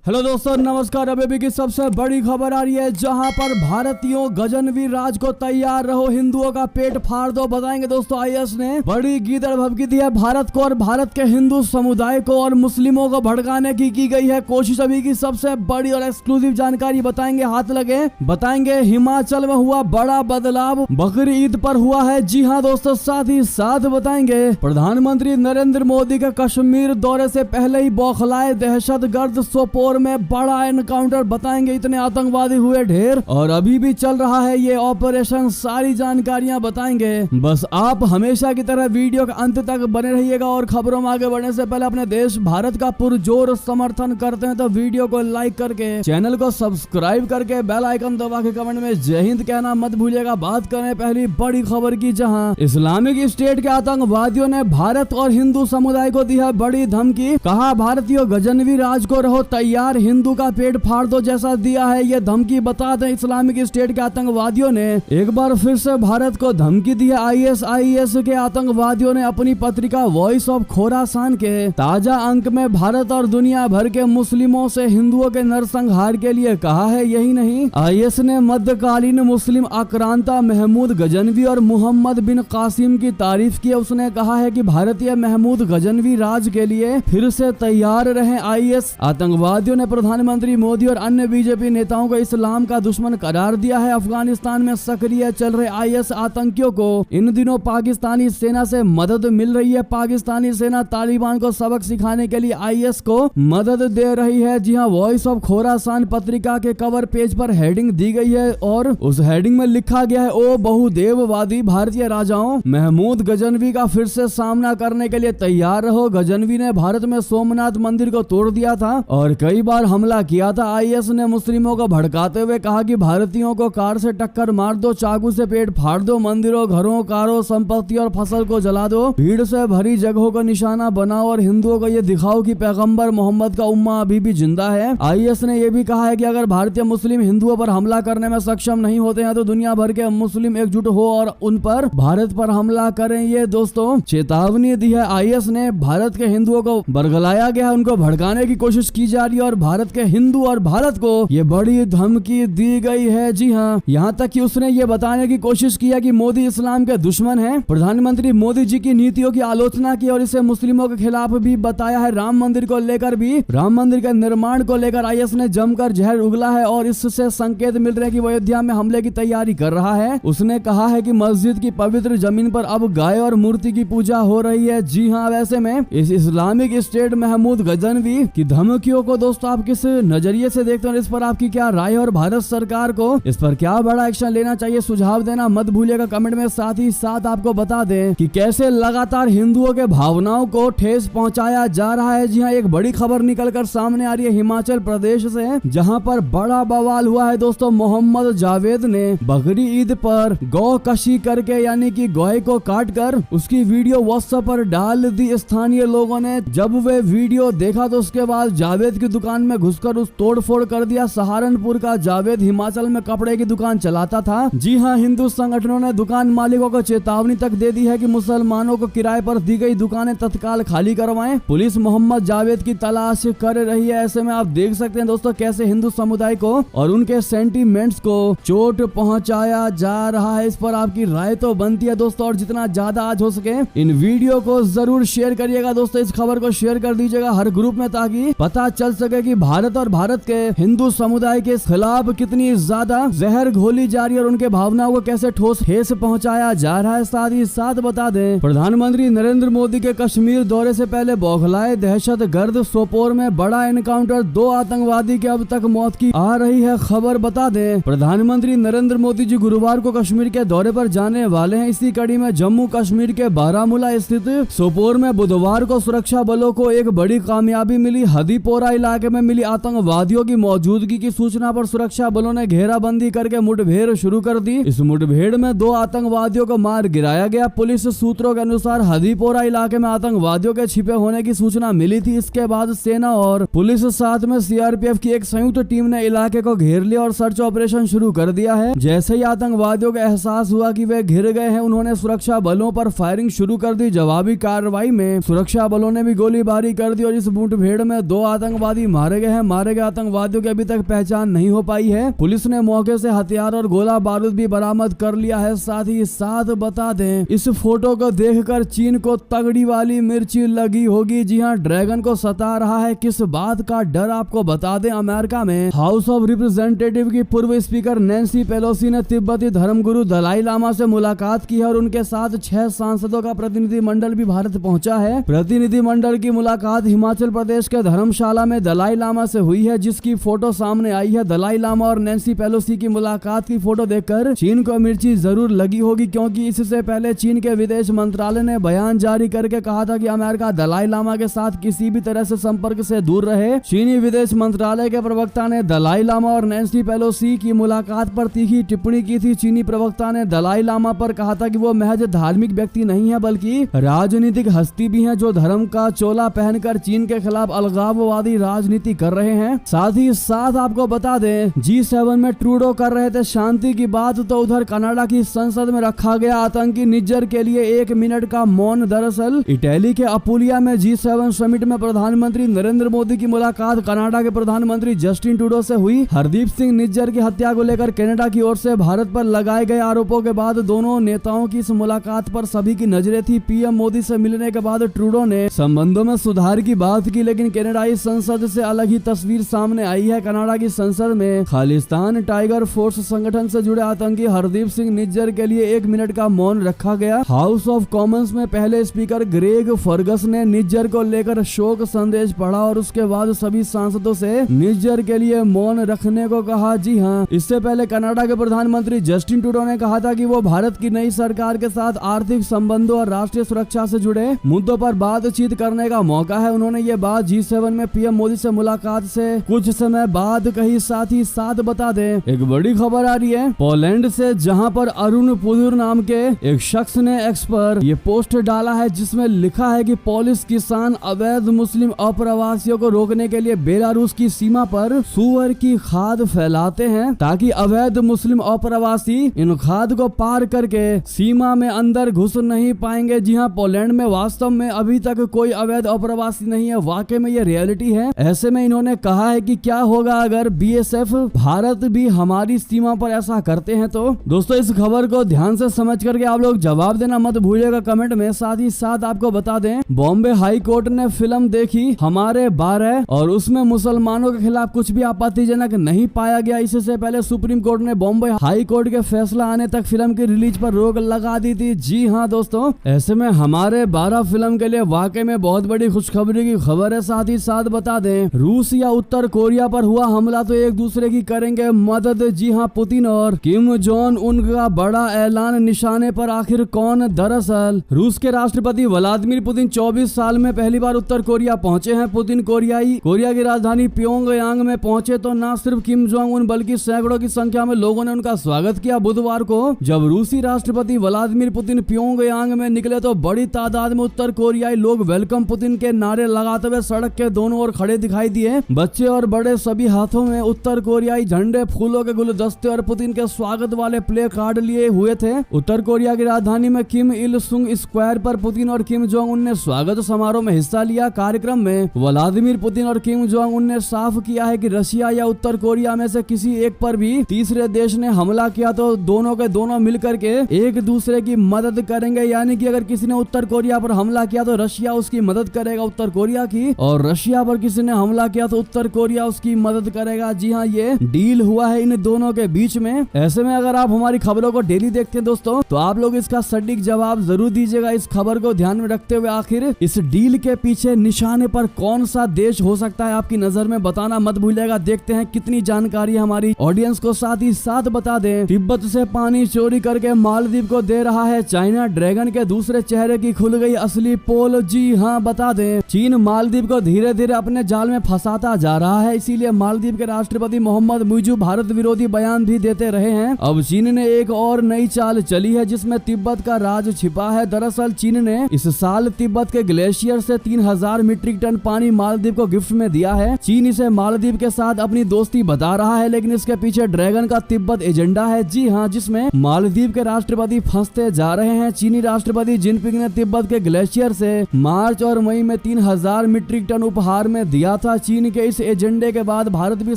Hello दोस्तों, नमस्कार। अभी की सबसे बड़ी खबर आ रही है, जहां पर भारतीयों गजनवी राज को तैयार रहो, हिंदुओं का पेट फाड़ दो। बताएंगे दोस्तों, आईएस ने बड़ी गीदड़ भभकी दी है भारत को और भारत के हिंदू समुदाय को और मुस्लिमों को भड़काने की गई है कोशिश। अभी की सबसे बड़ी और एक्सक्लूसिव जानकारी बताएंगे, हाथ लगे। बताएंगे हिमाचल में हुआ बड़ा बदलाव, बकरी ईद पर हुआ है। जी हाँ दोस्तों, साथ ही साथ बताएंगे प्रधानमंत्री नरेंद्र मोदी के कश्मीर दौरे से पहले ही बौखलाए दहशतगर्द सोपोर में बड़ा एनकाउंटर। बताएंगे इतने आतंकवादी हुए ढेर और अभी भी चल रहा है ये ऑपरेशन। सारी जानकारियां बताएंगे। बस आप हमेशा की तरह वीडियो के अंत तक बने रहिएगा। और खबरों में आगे बढ़ने से पहले अपने देश भारत का पुरजोर समर्थन करते हैं तो वीडियो को लाइक करके, चैनल को सब्सक्राइब करके, बेल आइकन दबा के कमेंट में जय हिंद कहना मत भूलिएगा। बात करें पहली बड़ी खबर की, जहां इस्लामिक स्टेट के आतंकवादियों ने भारत और हिंदू समुदाय को दी है बड़ी धमकी। कहा भारतीयों गजनवी राज को रहो तैयार, हिंदू का पेट फाड़ दो जैसा दिया है ये धमकी। बता दें, इस्लामिक स्टेट के आतंकवादियों ने एक बार फिर से भारत को धमकी दी है। आईएसआईएस के आतंकवादियों ने अपनी पत्रिका वॉइस ऑफ खोरासान के ताजा अंक में भारत और दुनिया भर के मुस्लिमों से हिंदुओं के नरसंहार के लिए कहा है। यही नहीं, आईएस ने मध्यकालीन मुस्लिम आक्रांता महमूद गजनवी और मोहम्मद बिन कासिम की तारीफ की। उसने कहा है कि भारतीय महमूद गजनवी राज के लिए फिर से तैयार रहे। आईएस आतंकवादियों ने प्रधानमंत्री मोदी और अन्य बीजेपी नेताओं को इस्लाम का दुश्मन करार दिया है। अफगानिस्तान में सक्रिय चल रहे आईएस आतंकियों को इन दिनों पाकिस्तानी सेना से मदद मिल रही है। पाकिस्तानी सेना तालिबान को सबक सिखाने के लिए आईएस को मदद दे रही है। जी हां, वॉइस ऑफ खोरासान पत्रिका के कवर पेज पर हेडिंग दी गई है और उस हेडिंग में लिखा गया है, ओ बहुदेववादी भारतीय राजाओं, महमूद गजनवी का फिर से सामना करने के लिए तैयार रहो। गजनवी ने भारत में सोमनाथ मंदिर को तोड़ दिया था और कई बार हमला किया था। आईएस ने मुस्लिमों को भड़काते हुए कहा कि भारतीयों को कार से टक्कर मार दो, चाकू से पेट फाड़ दो, मंदिरों, घरों, कारों, संपत्ति और फसल को जला दो, भीड़ से भरी जगहों को निशाना बनाओ और हिंदुओं को ये दिखाओ कि पैगंबर मोहम्मद का उम्मा अभी भी जिंदा है। आईएस ने यह भी कहा है कि अगर भारतीय मुस्लिम हिंदुओं पर हमला करने में सक्षम नहीं होते हैं तो दुनिया भर के मुस्लिम एकजुट हो और उन पर, भारत पर हमला करें। ये दोस्तों चेतावनी दी है। आईएस ने भारत के हिंदुओं को बरगलाया गया है, उनको भड़काने की कोशिश की जा रही है और भारत के हिंदू और भारत को ये बड़ी धमकी दी गई है। जी हाँ, यहाँ तक कि उसने ये बताने की कोशिश की है कि मोदी इस्लाम के दुश्मन हैं। प्रधानमंत्री मोदी जी की नीतियों की आलोचना की और इसे मुस्लिमों के खिलाफ भी बताया है। राम मंदिर को लेकर भी, राम मंदिर के निर्माण को लेकर आईएस ने जमकर जहर उगला है और इससे संकेत मिल रहे हैं कि वो अयोध्या में हमले की तैयारी कर रहा है। उसने कहा है कि मस्जिद की पवित्र जमीन पर अब गाय और मूर्ति की पूजा हो रही है। जी हाँ, वैसे में इस इस्लामिक स्टेट महमूद गजनवी की धमकियों को दोस्तों आप किस नजरिए से देखते हैं, इस पर आपकी क्या राय है और भारत सरकार को इस पर क्या बड़ा एक्शन लेना चाहिए, सुझाव देना मत भूलिएगा कमेंट में। साथ ही साथ आपको बता दें कि कैसे लगातार हिंदुओं के भावनाओं को ठेस पहुंचाया जा रहा है। जी हाँ, एक बड़ी खबर निकलकर सामने आ रही है हिमाचल प्रदेश से, जहां पर बड़ा बवाल हुआ है दोस्तों। मोहम्मद जावेद ने बकरी ईद पर गौ कशी करके, यानी कि गाय को काट कर उसकी वीडियो व्हाट्सएप पर डाल दी। स्थानीय लोगों ने जब वे वीडियो देखा तो उसके बाद जावेद की दुकान में घुसकर उस तोड़फोड़ कर दिया। सहारनपुर का जावेद हिमाचल में कपड़े की दुकान चलाता था। जी हाँ, हिंदू संगठनों ने दुकान मालिकों को चेतावनी तक दे दी है कि मुसलमानों को किराए पर दी गई दुकानें तत्काल खाली करवाएं। पुलिस मोहम्मद जावेद की तलाश कर रही है। ऐसे में आप देख सकते हैं दोस्तों कैसे हिंदू समुदाय को और उनके सेंटीमेंट्स को चोट पहुंचाया जा रहा है। इस पर आपकी राय तो बनती है दोस्तों, और जितना ज्यादा आज हो सके इन वीडियो को जरूर शेयर करिएगा दोस्तों। इस खबर को शेयर कर दीजिएगा हर ग्रुप में ताकि पता चल सके कि भारत और भारत के हिंदू समुदाय के खिलाफ कितनी ज्यादा जहर घोली जा रही है और उनके भावनाओं को कैसे ठेस पहुंचाया जा रहा है। साथ ही साथ बता दें, प्रधानमंत्री नरेंद्र मोदी के कश्मीर दौरे से पहले बौखलाए दहशतगर्द सोपोर में बड़ा एनकाउंटर, 2 आतंकवादी की अब तक मौत की आ रही है खबर। बता दें, प्रधानमंत्री नरेंद्र मोदी जी गुरुवार को कश्मीर के दौरे पर जाने वाले हैं। इसी कड़ी में जम्मू कश्मीर के बारामूला स्थित सोपोर में बुधवार को सुरक्षा बलों को एक बड़ी कामयाबी मिली। हदीपोरा इलाके में मिली आतंकवादियों की मौजूदगी की सूचना पर सुरक्षा बलों ने घेराबंदी करके मुठभेड़ शुरू कर दी। इस मुठभेड़ में 2 आतंकवादियों को मार गिराया गया। पुलिस सूत्रों के अनुसार हदीपोरा इलाके में आतंकवादियों के छिपे होने की सूचना मिली थी। इसके बाद सेना और पुलिस साथ में सीआरपीएफ की एक संयुक्त टीम ने इलाके को घेर लिया और सर्च ऑपरेशन शुरू कर दिया है। जैसे ही आतंकवादियों को एहसास हुआ कि वे घिर गए हैं, उन्होंने सुरक्षा बलों पर फायरिंग शुरू कर दी। जवाबी कार्रवाई में सुरक्षा बलों ने भी गोलीबारी कर दी और इस मुठभेड़ में 2 आतंकवादी मारे गए हैं। मारे गए आतंकवादियों की अभी तक पहचान नहीं हो पाई है। पुलिस ने मौके से हथियार और गोला बारूद भी बरामद कर लिया है। साथ ही साथ बता दें, इस फोटो को देखकर चीन को तगड़ी वाली मिर्ची लगी होगी। जी हाँ, ड्रैगन को सता रहा है किस बात का डर, आपको बता दें अमेरिका में हाउस ऑफ रिप्रेजेंटेटिव की पूर्व स्पीकर नैन्सी पेलोसी ने तिब्बती धर्मगुरु दलाई लामा से मुलाकात की है और उनके साथ 6 सांसदों का प्रतिनिधिमंडल भी भारत पहुंचा है। प्रतिनिधिमंडल की मुलाकात हिमाचल प्रदेश के धर्मशाला में दलाई लामा से हुई है, जिसकी फोटो सामने आई है। दलाई लामा और नैन्सी पेलोसी की मुलाकात की फोटो देखकर चीन को मिर्ची जरूर लगी होगी, क्योंकि इससे पहले चीन के विदेश मंत्रालय ने बयान जारी करके कहा था कि अमेरिका दलाई लामा के साथ किसी भी तरह से संपर्क से दूर रहे। चीनी विदेश मंत्रालय के प्रवक्ता ने दलाई लामा और नैन्सी पेलोसी की मुलाकात पर तीखी टिप्पणी की थी। चीनी प्रवक्ता ने दलाई लामा पर कहा था कि वो महज धार्मिक व्यक्ति नहीं है बल्कि राजनीतिक हस्ती भी हैं, जो धर्म का चोला पहनकर चीन के खिलाफ अलगाववादी राजनीति कर रहे हैं। साथ ही साथ आपको बता दें, G7 में ट्रूडो कर रहे थे शांति की बात, तो उधर कनाडा की संसद में रखा गया आतंकी निज्जर के लिए 1 मिनट का मौन। दरअसल इटली के अपुलिया में G7 समिट में प्रधानमंत्री नरेंद्र मोदी की मुलाकात कनाडा के प्रधानमंत्री जस्टिन ट्रूडो से हुई। हरदीप सिंह निज्जर की हत्या को लेकर कनाडा की ओर से भारत पर लगाए गए आरोपों के बाद दोनों नेताओं की इस मुलाकात पर सभी की नजरें थी। पीएम मोदी से मिलने के बाद ट्रूडो ने संबंधों में सुधार की बात की, लेकिन कनाडाई संसद से अलग ही तस्वीर सामने आई है। कनाडा की संसद में खालिस्तान टाइगर फोर्स संगठन से जुड़े आतंकी हरदीप सिंह निज्जर के लिए 1 मिनट का मौन रखा गया। हाउस ऑफ कॉमन्स में पहले स्पीकर ग्रेग फर्गस ने निज्जर को लेकर शोक संदेश पढ़ा और उसके बाद सभी सांसदों से निज्जर के लिए मौन रखने को कहा। जी हाँ, इससे पहले कनाडा के प्रधानमंत्री जस्टिन ट्रूडो ने कहा था कि वो भारत की नई सरकार के साथ आर्थिक संबंधों और राष्ट्रीय सुरक्षा से जुड़े मुद्दों पर बातचीत करने का मौका है। उन्होंने ये बात G7 में पीएम मोदी से मुलाकात से कुछ समय बाद कही। साथ ही साथ बता दें, एक बड़ी खबर आ रही है पोलैंड से, जहां पर अरुण पुदुर नाम के एक शख्स ने एक्स पर ये पोस्ट डाला है, जिसमें लिखा है कि पोलिश किसान अवैध मुस्लिम अप्रवासियों को रोकने के लिए बेलारूस की सीमा पर सुअर की खाद फैलाते हैं, ताकि अवैध मुस्लिम अप्रवासी इन खाद को पार करके सीमा में अंदर घुस नहीं पाएंगे। जी हाँ, पोलैंड में वास्तव में अभी तक कोई अवैध अप्रवासी नहीं है। वाकई में ये रियलिटी है। ऐसे में इन्होंने कहा है कि क्या होगा अगर BSF भारत भी हमारी सीमा पर ऐसा करते हैं। तो दोस्तों, इस खबर को ध्यान से समझ करके आप लोग जवाब देना मत भूलिएगा कमेंट में। साथ ही साथ आपको बता दें, बॉम्बे हाई कोर्ट ने फिल्म देखी हमारे 12 और उसमें मुसलमानों के खिलाफ कुछ भी आपत्तिजनक नहीं पाया गया। इससे पहले सुप्रीम कोर्ट ने बॉम्बे हाई कोर्ट के फैसला आने तक फिल्म की रिलीज पर रोक लगा दी थी। जी हाँ दोस्तों, ऐसे में हमारे 12 फिल्म के लिए वाकई में बहुत बड़ी खुशखबरी की खबर है। साथ ही साथ बता दें, रूस या उत्तर कोरिया पर हुआ हमला तो एक दूसरे की करेंगे मदद। जी हाँ, पुतिन और किम जोंग उन का बड़ा ऐलान, निशाने पर आखिर कौन। दरअसल रूस के राष्ट्रपति व्लादिमीर पुतिन 24 साल में पहली बार उत्तर कोरिया पहुंचे हैं। पुतिन कोरिया की राजधानी प्योंगयांग में पहुंचे तो न सिर्फ किम जोंग उन बल्कि सैकड़ों की संख्या में लोगों ने उनका स्वागत किया। बुधवार को जब रूसी राष्ट्रपति व्लादिमीर पुतिन प्योंगयांग में निकले तो बड़ी तादाद में उत्तर कोरियाई लोग वेलकम पुतिन के नारे लगाते हुए सड़क के दोनों ओर खड़े दिखाई दिए। बच्चे और बड़े सभी हाथों में उत्तर कोरियाई झंडे, फूलों के गुलदस्ते और पुतिन के स्वागत वाले प्ले कार्ड लिए हुए थे। उत्तर कोरिया की राजधानी में किम इल सुंग स्क्वायर पर पुतिन और किम जोंग उन ने स्वागत समारोह में हिस्सा लिया। कार्यक्रम में व्लादिमीर पुतिन और किम जोंग उन ने साफ किया है कि रशिया या उत्तर कोरिया में से किसी एक पर भी तीसरे देश ने हमला किया तो दोनों के दोनों मिलकर के एक दूसरे की मदद करेंगे। यानी कि अगर किसी ने उत्तर कोरिया पर हमला किया तो रशिया उसकी मदद करेगा उत्तर कोरिया की, और रशिया पर किसी ने हमला किया तो उत्तर कोरिया उसकी मदद करेगा। जी हाँ, ये डील हुआ है इन दोनों के बीच में। ऐसे में अगर आप हमारी खबरों को डेली देखते हैं दोस्तों, तो आप लोग इसका सटीक जवाब जरूर दीजिएगा इस खबर को ध्यान में रखते हुए। आखिर इस डील के पीछे निशाने पर कौन सा देश हो सकता है आपकी नजर में, बताना मत भूलिएगा। देखते हैं कितनी जानकारी हमारी ऑडियंस को। साथ ही साथ बता दें, तिब्बत से पानी चोरी करके मालदीव को दे रहा है चाइना, ड्रैगन के दूसरे चेहरे की खुल गई असली पोल। जी हाँ, बता दें, चीन मालदीव को धीरे धीरे अपने जाल में फंसाता जा रहा है, इसीलिए मालदीव के राष्ट्रपति मोहम्मद मुइजू भारत विरोधी बयान भी देते रहे हैं। अब चीन ने एक और नई चाल चली है जिसमें तिब्बत का राज छिपा है। दरअसल चीन ने इस साल तिब्बत के ग्लेशियर से 3000 मीट्रिक टन पानी मालदीव को गिफ्ट में दिया है। चीन इसे मालदीव के साथ अपनी दोस्ती बता रहा है, लेकिन इसके पीछे ड्रैगन का तिब्बत एजेंडा है। जी हाँ, जिसमें मालदीव के राष्ट्रपति फंसते जा रहे हैं। चीनी राष्ट्रपति जिनपिंग ने तिब्बत के ग्लेशियर से मार्च और मई में 3000 मीट्रिक टन उपहार में दिया था। चीन के इस एजेंडे के बाद भारत भी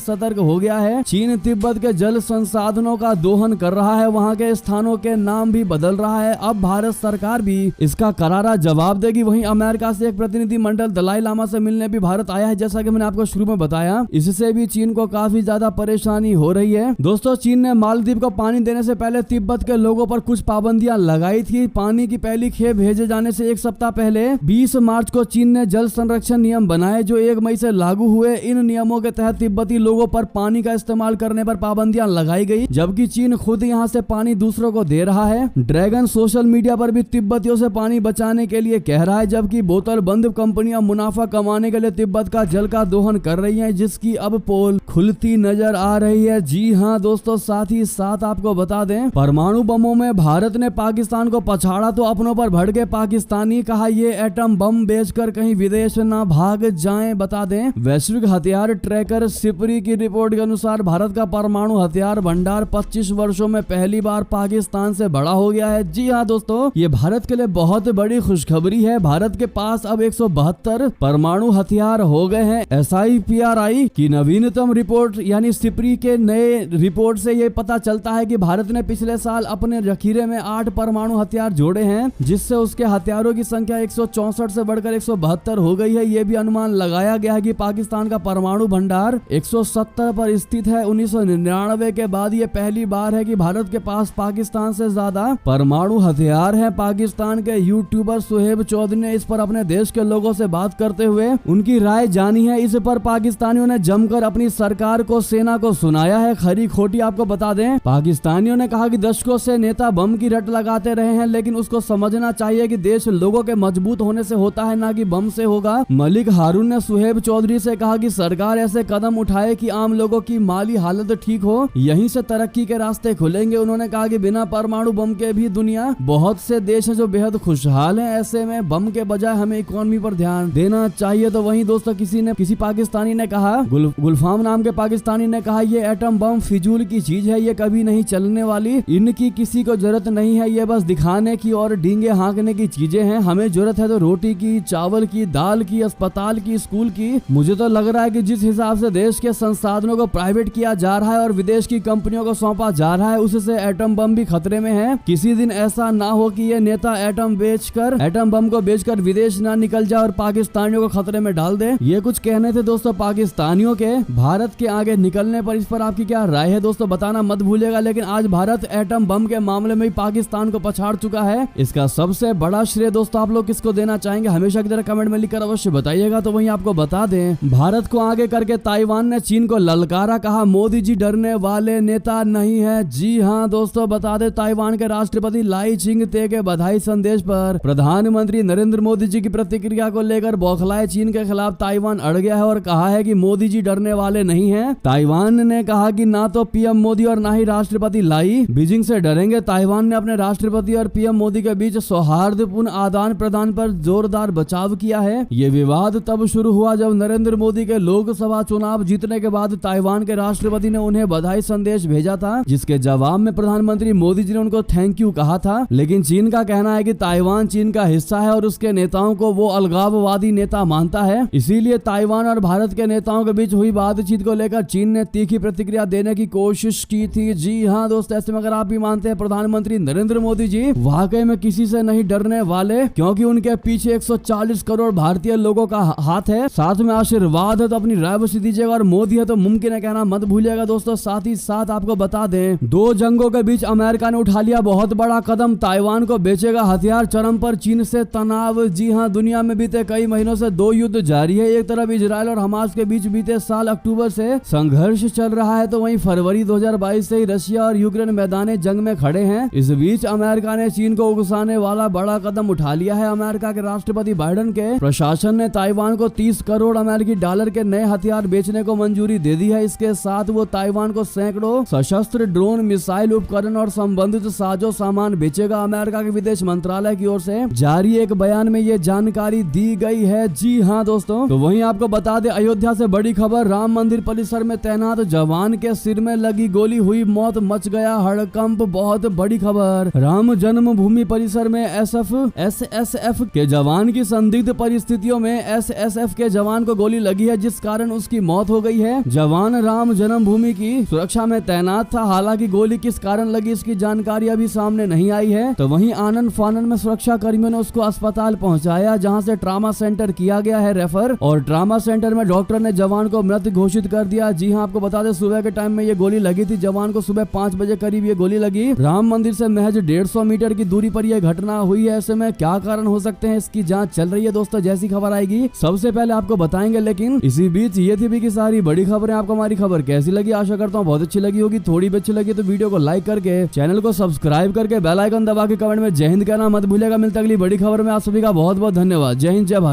सतर्क हो गया है। चीन तिब्बत के जल संसाधनों का दोहन कर रहा है, वहाँ के स्थानों के नाम भी बदल रहा है। अब भारत सरकार भी इसका करारा जवाब देगी। वहीं अमेरिका से एक प्रतिनिधि मंडल दलाई लामा से मिलने भी भारत आया है। जैसा कि मैंने आपको शुरू में बताया, इससे भी चीन को काफी ज्यादा परेशानी हो रही है। दोस्तों, चीन ने मालदीव को पानी देने से पहले तिब्बत के लोगों पर कुछ पाबंदियां लगाई थी। पानी की पहली खेप भेजे जाने से एक सप्ताह पहले 20 मार्च को चीन ने जल संरक्षण नियम बनाए, जो 1 मई से लागू हुए। इन नियमों के तहत तिब्बती लोगों पर पानी का इस्तेमाल करने पर पाबंदियां लगाई गई, जबकि चीन खुद यहां से पानी दूसरों को दे रहा है। ड्रैगन सोशल मीडिया पर भी तिब्बतियों से पानी बचाने के लिए कह रहा है, जबकि बोतल बंद कंपनियां मुनाफा कमाने के लिए तिब्बत का जल का दोहन कर रही हैं, जिसकी अब पोल खुलती नजर आ रही है। जी हाँ दोस्तों, साथ ही साथ आपको बता दें, परमाणु बमों में भारत ने पाकिस्तान को पछाड़ा तो अपनों पर भड़के पाकिस्तानी। कहा ये एटम बम बेचकर कहीं विदेश ना भाग जाएं। बता दें, वैश्विक हथियार ट्रैकर सिपरी की रिपोर्ट के अनुसार भारत का परमाणु हथियार भंडार 25 वर्षों में पहली बार पाकिस्तान से बड़ा हो गया है। जी हाँ दोस्तों, ये भारत के लिए बहुत बड़ी खुशखबरी है। भारत के पास अब 172 परमाणु हथियार हो गए हैं। SIPRI की नवीनतम रिपोर्ट यानी सिपरी के नए रिपोर्ट से ये पता चलता है कि भारत ने पिछले साल अपने जखीरे में 8 परमाणु हथियार जोड़े हैं, जिससे उसके हथियारों की संख्या 164 से बढ़कर 172 हो गई है। ये भी अनुमान लगाया गया है कि पाकिस्तान का परमाणु भंडार 170 पर स्थित है। 1999 के बाद ये पहली बार है कि भारत के पास पाकिस्तान से ज्यादा परमाणु हथियार है। पाकिस्तान के यूट्यूबर सुहेब चौधरी ने इस पर अपने देश के लोगों से बात करते हुए उनकी राय जानी है। इस पर पाकिस्तानियों ने जमकर अपनी सरकार को, सेना को सुनाया है खरी खोटी। आपको बता दें, पाकिस्तानियों ने कहा कि दशकों से नेता बम की रट लगाते रहे हैं, लेकिन उसको समझना चाहिए कि देश लोगों के मजबूत होने से होता है, ना कि बम से होगा। मलिक हारून ने सुहेब चौधरी से कहा कि सरकार ऐसे कदम उठाए कि आम लोगों की माली हालत ठीक हो, यहीं से तरक्की के रास्ते खुलेंगे। उन्होंने कहा कि बिना परमाणु बम के भी दुनिया बहुत से देश हैं जो बेहद खुशहाल हैं। ऐसे में बम के बजाय हमें इकोनॉमी पर ध्यान देना चाहिए। तो वहीं दोस्तों, किसी पाकिस्तानी ने कहा, गुलफाम नाम के पाकिस्तानी ने कहा, ये एटम बम फिजूल की चीज है, ये कभी नहीं चलने वाली, इनकी किसी को जरूरत नहीं है, ये बस दिखाने की और डींगे हाँकने की चीजें हैं। हमें जरूरत है तो रोटी की, चावल की, दाल की, अस्पताल की, स्कूल की। मुझे तो लग रहा है कि जिस हिसाब से देश के संसाधनों को प्राइवेट किया जा रहा है और विदेश की कंपनियों को सौंपा जा रहा है, उससे एटम बम भी खतरे में है। किसी दिन ऐसा ना हो कि ये नेता एटम बम को बेचकर विदेश ना निकल जाए और पाकिस्तानियों को खतरे में डाल दे। ये कुछ कहने थे दोस्तों पाकिस्तानियों के भारत के आगे निकलने पर। इस पर आपकी क्या राय है दोस्तों, बताना मत भूलिएगा। लेकिन आज भारत एटम बम के मामले में पाकिस्तान को पछाड़ चुका है। इसका सबसे बड़ा श्रेय दोस्तों आप लोग किसको देना चाहेंगे, हमेशा की तरह कमेंट में लिखकर अवश्य बताइएगा। तो वहीं आपको बता दें, भारत को आगे करके ताइवान ने चीन को ललकारा। कहा मोदी जी डरने वाले नेता नहीं है। जी हाँ दोस्तों, बता दें, ताइवान के राष्ट्रपति लाई चिंग-ते के बधाई संदेश पर प्रधानमंत्री नरेंद्र मोदी जी की प्रतिक्रिया को लेकर बौखलाए चीन के खिलाफ ताइवान अड़ गया है और कहा है कि मोदी जी डरने वाले नहीं हैं। ताइवान ने कहा कि ना तो पीएम मोदी और ना ही राष्ट्रपति लाई बीजिंग से डरेंगे। ताइवान ने अपने राष्ट्रपति और पीएम मोदी के बीच सौहार्दपूर्ण आदान प्रदान पर जोरदार बचाव किया है। ये विवाद तब शुरू हुआ जब नरेंद्र मोदी के लोकसभा चुनाव जीतने के बाद ताइवान के राष्ट्रपति ने उन्हें बधाई संदेश भेजा था, जिसके जवाब में प्रधानमंत्री मोदी जी ने उनको थैंक यू कहा था। लेकिन चीन का कहना है कि ताइवान चीन का हिस्सा है और उसके नेताओं को वो अलगाववादी नेता मानता है। इसीलिए ताइवान और भारत के नेताओं के बीच हुई बातचीत को लेकर चीन ने तीखी प्रतिक्रिया देने की कोशिश की थी। जी हाँ दोस्तों, ऐसे में अगर आप भी मानते हैं प्रधानमंत्री नरेंद्र मोदी जी वाकई में किसी से नहीं डरने वाले, क्योंकि उनके पीछे 140 करोड़ भारतीय लोगों का हाथ है, साथ में आशीर्वाद है, तो अपनी राय अवश्य दीजिएगा। और मोदी है तो मुमकिन है कहना मत भूलिएगा दोस्तों। साथ ही साथ आपको बता दें, 2 जंगों के बीच अमेरिका ने उठा लिया बहुत बड़ा कदम, ताइवान को बेचेगा हथियार। चरम पर चीन से तनाव। जी हाँ, दुनिया में बीते कई महीनों से 2 युद्ध जारी है। एक तरफ इजराइल और हमास के बीच बीते साल अक्टूबर से संघर्ष चल रहा है, तो वहीं फरवरी 2022 से ही रशिया और यूक्रेन मैदान जंग में खड़े हैं। इस बीच अमेरिका ने चीन को उकसाने वाला बड़ा कदम उठा लिया है। अमेरिका के राष्ट्रपति बाइडेन के प्रशासन ने ताइवान को 30 करोड़ अमेरिकी डॉलर के नए हथियार बेचने को मंजूरी दे दी है। इसके साथ वो ताइवान को सैकड़ों सशस्त्र ड्रोन, मिसाइल उपकरण और संबंधित साजो सामान बेचेगा। अमेरिका के विदेश मंत्रालय की ओर से जारी एक बयान में ये जानकारी दी गई है। जी हाँ दोस्तों, तो वहीं आपको बता दे, अयोध्या से बड़ी खबर, राम मंदिर परिसर में तैनात जवान के सिर में लगी गोली, हुई मौत, मच गया हड़कंप। बहुत बड़ी खबर, राम जन्मभूमि परिसर में एसएसएफ के जवान की संदिग्ध परिस्थितियों में एसएसएफ के जवान को को गोली लगी है, जिस कारण उसकी मौत हो गई है। जवान राम जन्मभूमि की सुरक्षा में तैनात था। हालांकि गोली किस कारण लगी इसकी जानकारी अभी सामने नहीं आई है। तो वहीं आनन फानन में सुरक्षा कर्मियों ने उसको अस्पताल पहुंचाया, जहां से ट्रामा सेंटर किया गया है रेफर, और ट्रामा सेंटर में डॉक्टर ने जवान को मृत घोषित कर दिया। जी हां, आपको बता दें सुबह के टाइम में ये गोली लगी थी। जवान को सुबह 5 बजे करीब ये गोली लगी। राम मंदिर से महज 150 मीटर की दूरी पर यह घटना हुई है। ऐसे में क्या कारण हो सकते हैं, इसकी जांच चल रही है दोस्तों। जैसी खबर आएगी सबसे पहले आपको बताएंगे। लेकिन इसी बीच ये थी भी की सारी बड़ी खबरें। आपको हमारी खबर कैसी लगी? आशा करता हूँ बहुत अच्छी लगी होगी। थोड़ी भी अच्छी लगी तो वीडियो को लाइक करके, चैनल को सब्सक्राइब करके, बेल आइकन दबा के कमेंट में जय हिंद कहना मत भूलिएगा। मिलता अगली बड़ी खबर में। आप सभी का बहुत बहुत धन्यवाद। जय हिंद, जय भारत।